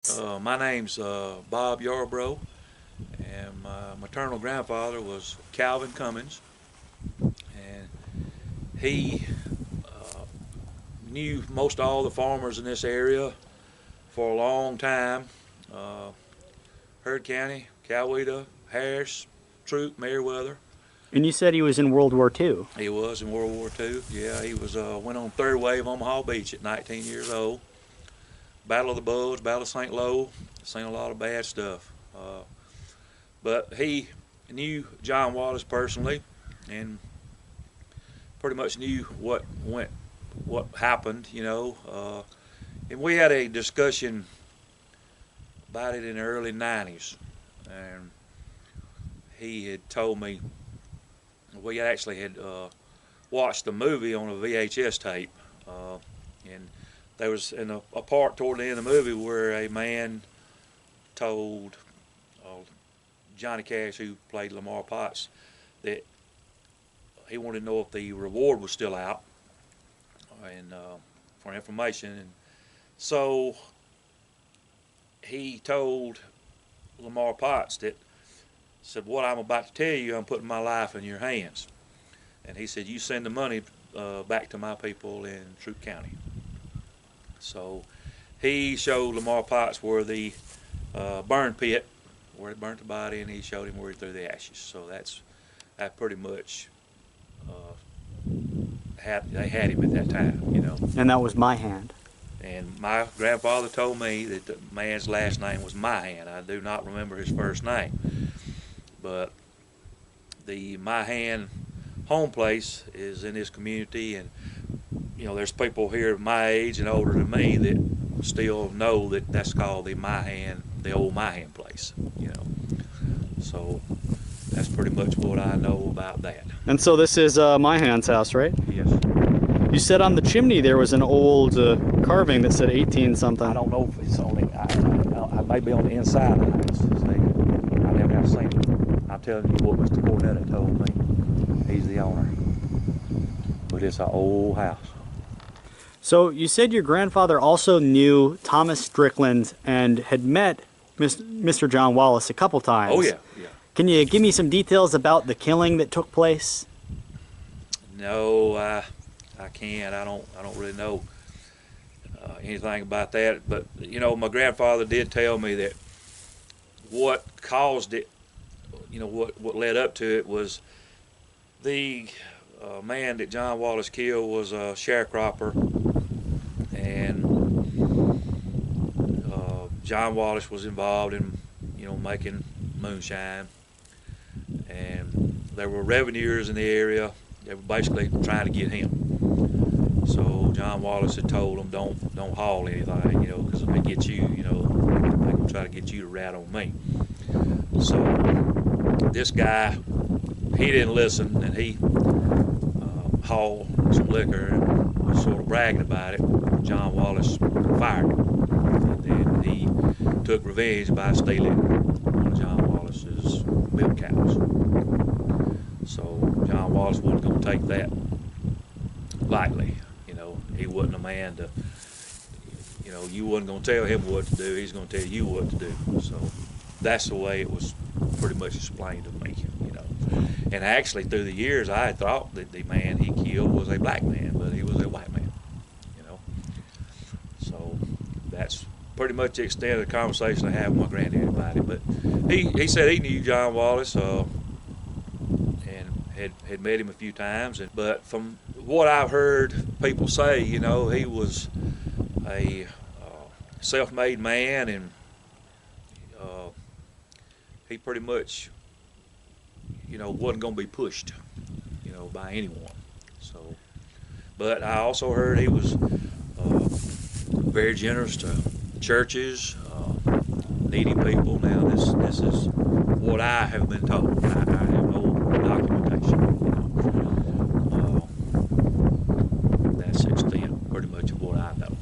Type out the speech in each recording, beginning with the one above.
My name's Bob Yarborough, and my maternal grandfather was Calvin Cummins, and he knew most all the farmers in this area for a long time. Uh, Heard County, Coweta, Harris, Troop, Meriwether. And you said he was in World War II. He was in World War II. Yeah, he was went on third wave Omaha Beach at 19 years old. Battle of the Bulge, Battle of St. Lo. Seen a lot of bad stuff. But he knew John Wallace personally, and pretty much knew what happened, and we had a discussion about it in the early '90s, and he had told me we actually had watched the movie on a VHS tape, and there was a part toward the end of the movie where a man told Johnny Cash, who played Lamar Potts, that he wanted to know if the reward was still out and for information. And so he told Lamar Potts said, "What I'm about to tell you, I'm putting my life in your hands." And he said, "You send the money back to my people in Troup County." So he showed Lamar Potts where the burn pit, where it burnt the body, and he showed him where he threw the ashes. So that pretty much they had him at that time. And that was my hand. And my grandfather told me that the man's last name was Mahan. I do not remember his first name, but the Mahan home place is in this community, and there's people here my age and older than me that still know that that's called the old Mahan place. So that's pretty much what I know about that. And so this is my hand's house, right? Yes. You said on the chimney there was an old carving that said 18 something. I don't know if it's on the, I may be on the inside of the house. See, I never have seen it. I'm telling you what Mr. Cornetta told me. He's the owner. But it's an old house. So you said your grandfather also knew Thomas Strickland and had met Mr. John Wallace a couple times. Oh, yeah. Can you give me some details about the killing that took place? No, I can't. I don't really know anything about that. But my grandfather did tell me that what caused it, what led up to it was the man that John Wallace killed was a sharecropper, and John Wallace was involved in making moonshine, and there were revenuers in the area. They were basically trying to get him. So John Wallace had told them, don't haul anything, because if they get you, they're going to try to get you to rat on me. So this guy, he didn't listen, and he hauled some liquor and was sort of bragging about it. John Wallace fired him. And then he took revenge by stealing one of John Wallace's milk cows. So John Wallace wasn't going to take that lightly. He wasn't a man to, you wasn't going to tell him what to do. He's going to tell you what to do. So that's the way it was pretty much explained to me, And actually, through the years, I had thought that the man he killed was a black man, but he was a white man, So that's pretty much the extent of the conversation I had with my granddaddy about it. But he said he knew John Wallace, had met him a few times, but from what I've heard people say, he was a self-made man, and he pretty much, wasn't going to be pushed, by anyone. So, but I also heard he was very generous to churches, needy people. Now this is what I have been told. I have no documentation. That's the extent, pretty much, of what I know.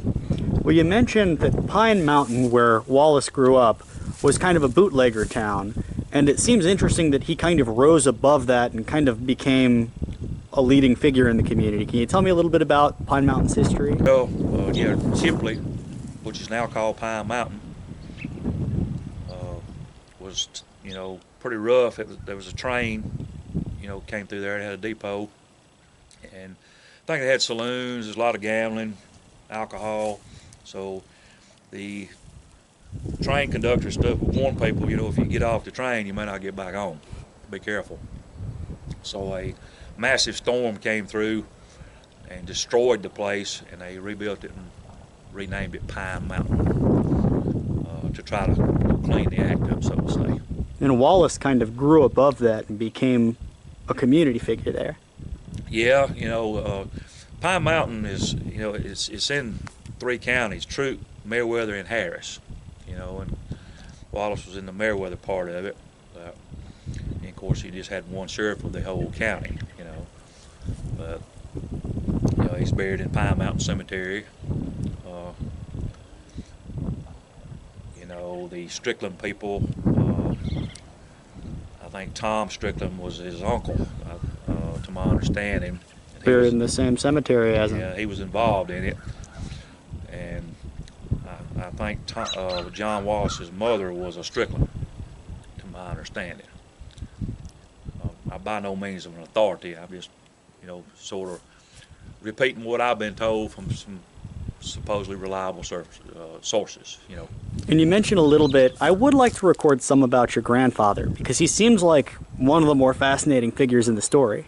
Well, you mentioned that Pine Mountain, where Wallace grew up, was kind of a bootlegger town, and it seems interesting that he kind of rose above that and kind of became a leading figure in the community. Can you tell me a little bit about Pine Mountain's history? Well, Chipley, which is now called Pine Mountain, was, pretty rough. There was a train, came through there. It had a depot, and I think they had saloons. There's a lot of gambling, alcohol. So the train conductor stuff would warn people, if you get off the train, you may not get back on. Be careful. So a massive storm came through and destroyed the place, and they rebuilt it and renamed it Pine Mountain to try to clean the act up, so to say. And Wallace kind of grew above that and became a community figure there. Yeah, Pine Mountain is, it's in 3 counties: Troup, Meriwether, and Harris. And Wallace was in the Meriwether part of it. And of course, he just had one sheriff of the whole county. But he's buried in Pine Mountain Cemetery. The Strickland people. I think Tom Strickland was his uncle, to my understanding. Buried in the same cemetery as him. Yeah, he was involved in it. And I think John Wallace's mother was a Strickland, to my understanding. I'm by no means an authority. I'm just, sort of repeating what I've been told from some supposedly reliable sources. And you mentioned a little bit, I would like to record some about your grandfather, because he seems like one of the more fascinating figures in the story.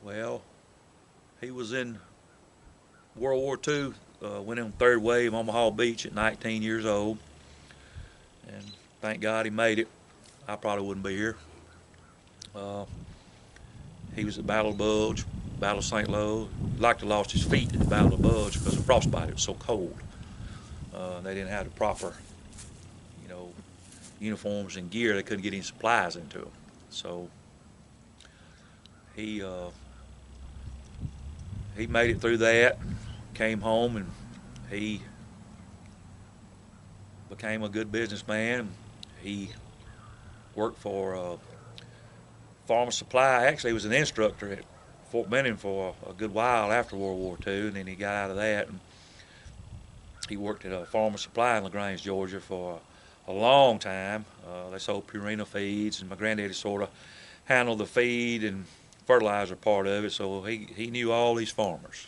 Well, he was in World War II, went in third wave, Omaha Beach at 19 years old, and thank God he made it. I probably wouldn't be here. He was at Battle of Bulge, Battle of St. Lo. Like to lost his feet at the Battle of Bulge because of frostbite. It was so cold. They didn't have the proper, uniforms and gear. They couldn't get any supplies into them. So he made it through that, came home, and he became a good businessman. He worked for Farmer Supply. Actually, he was an instructor at Fort Benning for a good while after World War II, and then he got out of that, and he worked at a Farmer Supply in LaGrange, Georgia for a long time. They sold Purina feeds, and my granddaddy sort of handled the feed and fertilizer part of it, so he knew all these farmers.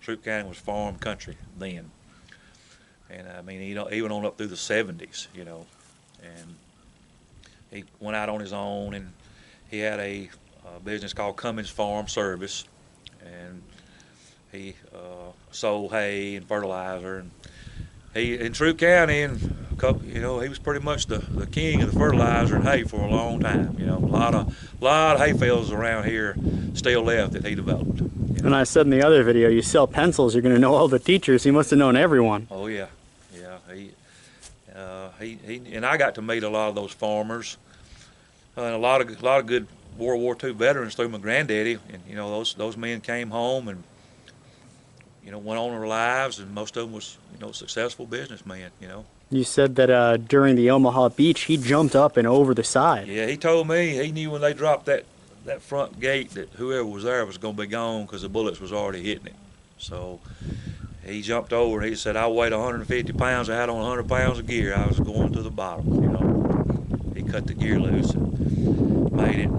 Troup County was farm country then, and I mean, even on up through the 70s, and he went out on his own, and he had a business called Cummins Farm Service, and he sold hay and fertilizer, and he in Troup County, and he was pretty much the king of the fertilizer and hay for a long time. A lot of hay fields around here still left that he developed. And I said in the other video, you sell pencils, you're going to know all the teachers. He must have known everyone. Oh yeah. He and I got to meet a lot of those farmers, and a lot of good World War II veterans through my granddaddy, and those men came home and went on their lives, and most of them was successful businessmen. You said that during the Omaha Beach, he jumped up and over the side. Yeah, he told me he knew when they dropped that front gate that whoever was there was going to be gone because the bullets was already hitting it. So he jumped over, and he said, I weighed 150 pounds. I had on 100 pounds of gear. I was going to the bottom. He cut the gear loose and made it.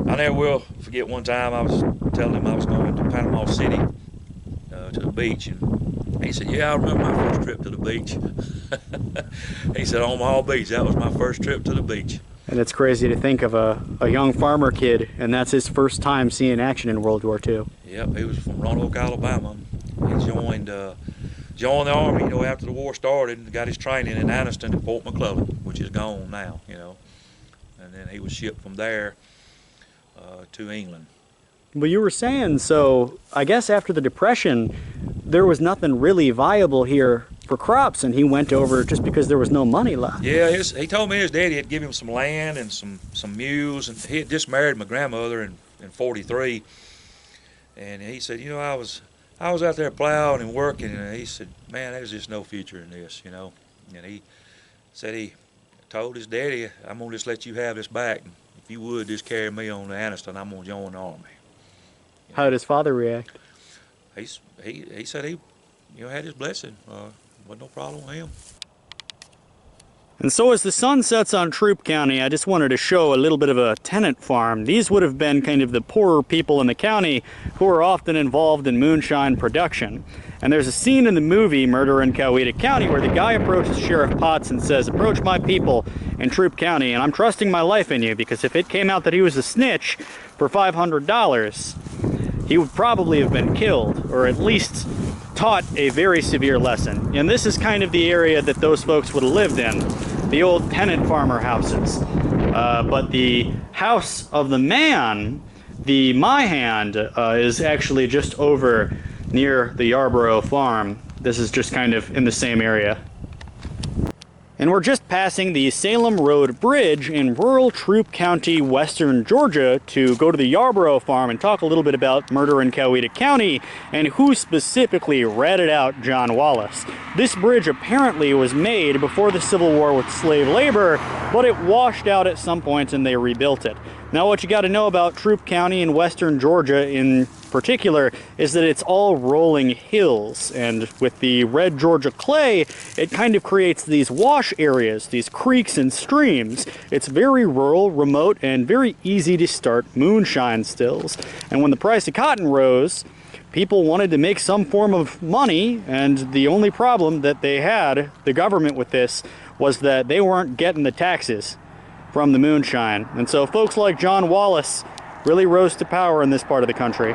I never will forget one time I was telling him I was going to Panama City to the beach, and he said, yeah, I remember my first trip to the beach. He said, Omaha Beach, that was my first trip to the beach. And it's crazy to think of a young farmer kid, and that's his first time seeing action in World War II. Yep, he was from Roanoke, Alabama. He joined the Army, after the war started, and got his training in Anniston at Fort McClellan, which is gone now, And then he was shipped from there to England. Well, you were saying, so I guess after the Depression, there was nothing really viable here for crops, and he went over just because there was no money left. Yeah, he told me his daddy had given him some land and some mules, and he had just married my grandmother in 43, and he said, I was out there plowing and working, and he said, man, there's just no future in this, and he said he told his daddy, I'm going to just let you have this back. If you would, just carry me on to Anniston, I'm going to join the Army. How did his father react? He said he had his blessing. Wasn't no problem with him. And so as the sun sets on Troup County, I just wanted to show a little bit of a tenant farm. These would have been kind of the poorer people in the county who are often involved in moonshine production. And there's a scene in the movie Murder in Coweta County where the guy approaches Sheriff Potts and says, "Approach my people in Troup County, and I'm trusting my life in you, because if it came out that he was a snitch for $500, he would probably have been killed, or at least taught a very severe lesson." And this is kind of the area that those folks would have lived in, the old tenant farmer houses. But the house of the man, the My Hand, is actually just over near the Yarborough farm. This is just kind of in the same area. And we're just passing the Salem Road Bridge in rural Troup County, western Georgia, to go to the Yarborough farm and talk a little bit about Murder in Coweta County and who specifically ratted out John Wallace. This bridge apparently was made before the Civil War with slave labor, but it washed out at some point and they rebuilt it. Now, what you got to know about Troup County in western Georgia in particular is that it's all rolling hills, and with the red Georgia clay, it kind of creates these wash areas, these creeks and streams. It's very rural, remote, and very easy to start moonshine stills. And when the price of cotton rose, people wanted to make some form of money, and the only problem that they had, the government, with this was that they weren't getting the taxes from the moonshine. And so folks like John Wallace really rose to power in this part of the country.